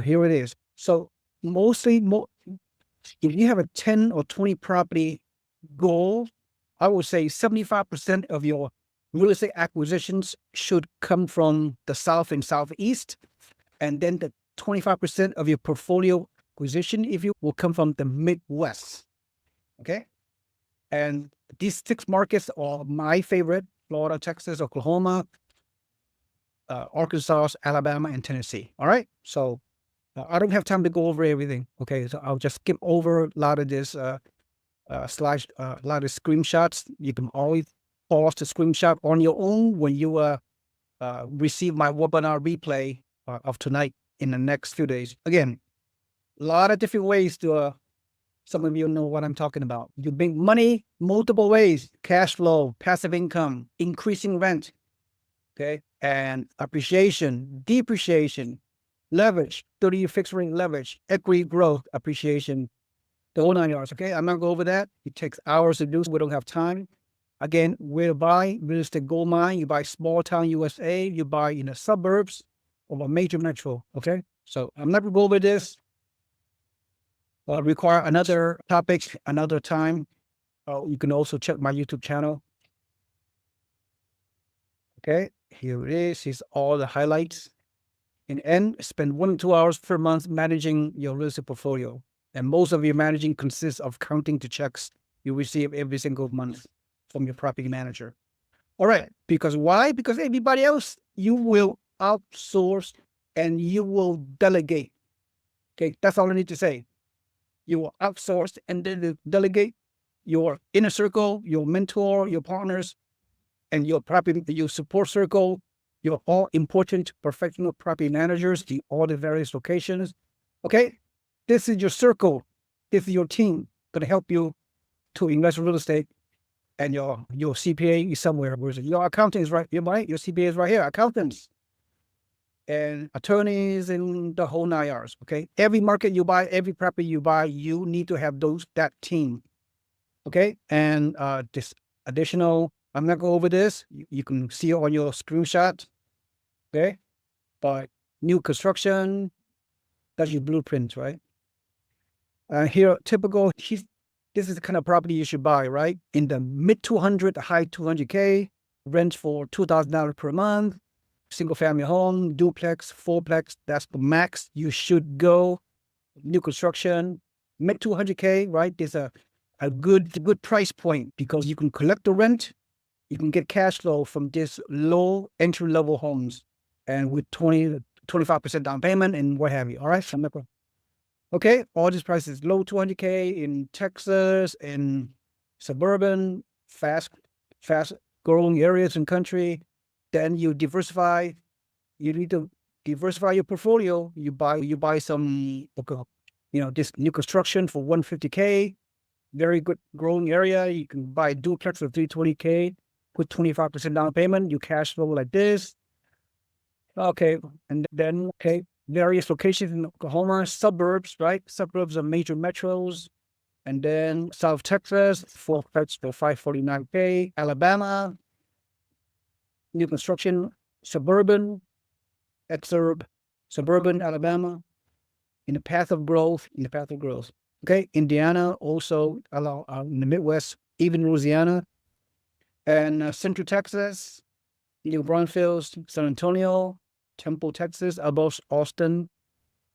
Here it is. So mostly, if you have a 10 or 20 property goal, I would say 75% of your real estate acquisitions should come from the South and Southeast. And then the 25% of your portfolio acquisition, if you will come from the Midwest. Okay. And these 6 markets are my favorite: Florida, Texas, Oklahoma, Arkansas, Alabama, and Tennessee. All right. So I don't have time to go over everything. Okay. So I'll just skip over a lot of this slide, a lot of screenshots. You can always pause the screenshot on your own when you receive my webinar replay of tonight in the next few days. Again, a lot of different ways to, some of you know what I'm talking about. You make money multiple ways: cash flow, passive income, increasing rent, okay, and appreciation, depreciation, leverage, 30-year fixed rate leverage, equity growth, appreciation, the whole 9 yards. Okay, I'm not going to go over that. It takes hours to do, so we don't have time. Again, where to buy: real estate gold mine. You buy small town USA. You buy in the suburbs of a major metro. Okay, so I'm not going to go over this. Require another topic, another time. You can also check my YouTube channel. Okay, here it is. Here's all the highlights. In end, spend 1 to 2 hours per month managing your real estate portfolio. And most of your managing consists of counting the checks you receive every single month from your property manager. All right, because why? Because everybody else, you will outsource and you will delegate. Okay, that's all I need to say. You will outsource and then delegate your inner circle, your mentor, your partners, and your property, your support circle, your all important professional property managers in all the various locations. Okay, this is your circle. This is your team going to help you to invest in real estate. And your CPA is somewhere. Where is it? Your accountant is right. Your CPA is right here. Accountants and attorneys and the whole 9 yards. Okay, every market you buy, every property you buy, you need to have that team. Okay, and this additional, I'm not going over this. You can see it on your screenshot. Okay, but new construction, that's your blueprint, right? Here, typical. This is the kind of property you should buy, right? In the mid 200, high 200K, rent for $2,000 per month, single family home, duplex, fourplex. That's the max you should go. New construction, mid 200K, right? There's a good price point because you can collect the rent, you can get cash flow from this low entry level homes, and with 20 to 25% down payment and what have you. All right, okay, all these prices low 200K in Texas, in suburban, fast growing areas in country. Then you diversify. You need to diversify your portfolio. You buy some, this new construction for 150K. Very good growing area. You can buy a duplex for 320K, put 25% down payment. You cash flow like this. Okay, and then various locations in Oklahoma, suburbs, right? Suburbs of major metros. And then South Texas, fourplex for 549K. Alabama, new construction, suburban, exurb, suburban Alabama, in the path of growth, Okay, Indiana also in the Midwest, even Louisiana, and Central Texas, New Braunfels, San Antonio, Temple, Texas, above Austin,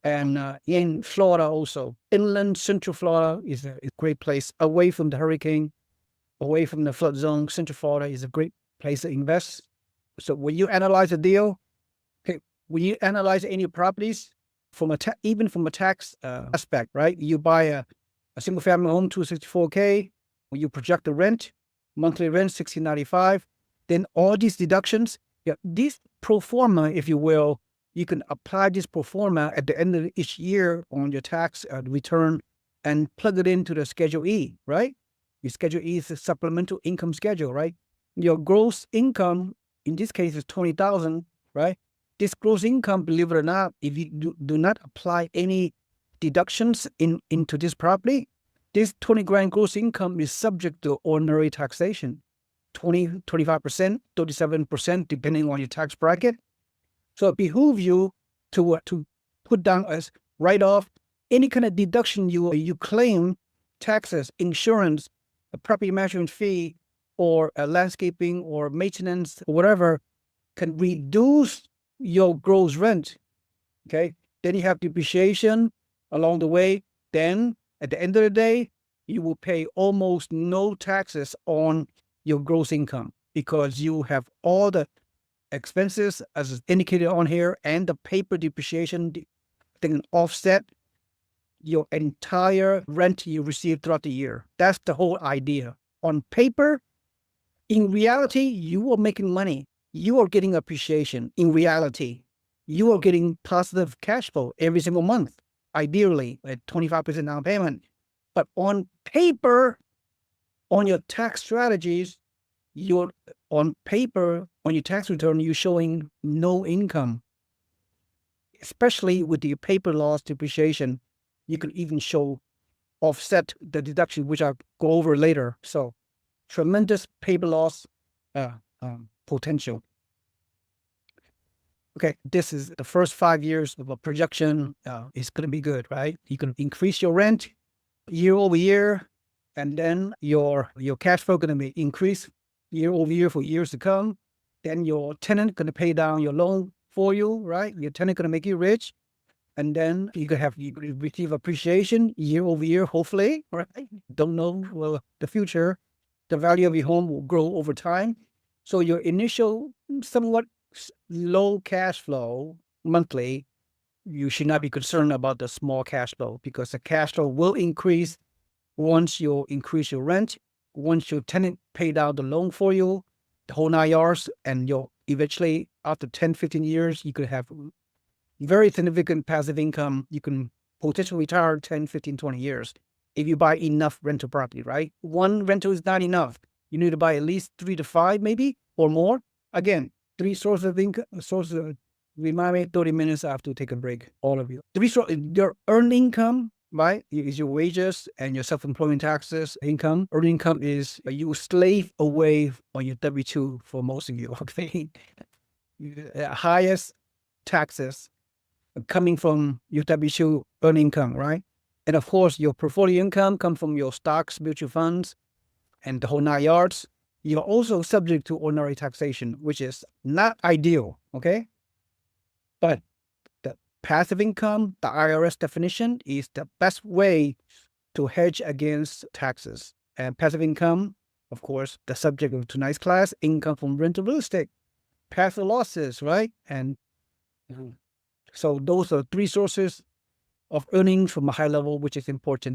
and in Florida also. Inland Central Florida is a great place, away from the hurricane, away from the flood zone. Central Florida is a great place to invest. So when you analyze a deal, when you analyze any properties, even from a tax aspect, right? You buy a single family home, 264K. When you project the rent, monthly rent, $1,695. Then all these deductions, this pro forma, if you will, you can apply this pro forma at the end of each year on your tax return and plug it into the Schedule E, right? Your Schedule E is a supplemental income schedule, right? Your gross income, in this case, is $20,000, right? This gross income, believe it or not, if you do not apply any deductions into this property, this 20 grand gross income is subject to ordinary taxation, 20, 25%, 37%, depending on your tax bracket. So it behooves you to put down as write-off. Any kind of deduction you claim, taxes, insurance, a property management fee, or a landscaping or maintenance, or whatever, can reduce your gross rent. Okay. Then you have depreciation along the way. Then at the end of the day, you will pay almost no taxes on your gross income because you have all the expenses as indicated on here and the paper depreciation can offset your entire rent you receive throughout the year. That's the whole idea. On paper, in reality, you are making money. You are getting appreciation. In reality, you are getting positive cash flow every single month, ideally at 25% down payment. But on paper, on your tax strategies, you're on paper, on your tax return, you're showing no income. Especially with the paper loss depreciation, you can even show offset the deduction, which I'll go over later. So tremendous paper loss potential. Okay, this is the first 5 years of a projection. It's going to be good, right? You can increase your rent year over year, and then your cash flow going to be increased year over year for years to come. Then your tenant going to pay down your loan for you, right? Your tenant going to make you rich, and then you receive appreciation year over year, hopefully, right? Don't know, well, the future, the value of your home will grow over time. So your initial somewhat low cash flow monthly, you should not be concerned about the small cash flow because the cash flow will increase once you increase your rent, once your tenant paid out the loan for you, the whole 9 yards, and you'll eventually, after 10, 15 years, you could have very significant passive income. You can potentially retire 10, 15, 20 years if you buy enough rental property, right? One rental is not enough. You need to buy at least 3 to 5 maybe or more. Again, 3 sources of income, remind me 30 minutes I have to take a break, all of you. Your earned income, right, is your wages and your self-employment taxes income. Earned income is you slave away on your W-2 for most of you, okay? Highest taxes coming from your W-2 earned income, right? And of course, your portfolio income comes from your stocks, mutual funds, and the whole 9 yards. You're also subject to ordinary taxation, which is not ideal, okay? But the passive income, the IRS definition, is the best way to hedge against taxes. And passive income, of course, the subject of tonight's class, income from rental real estate, passive losses, right? And so those are 3 sources of earnings from a high level, which is important.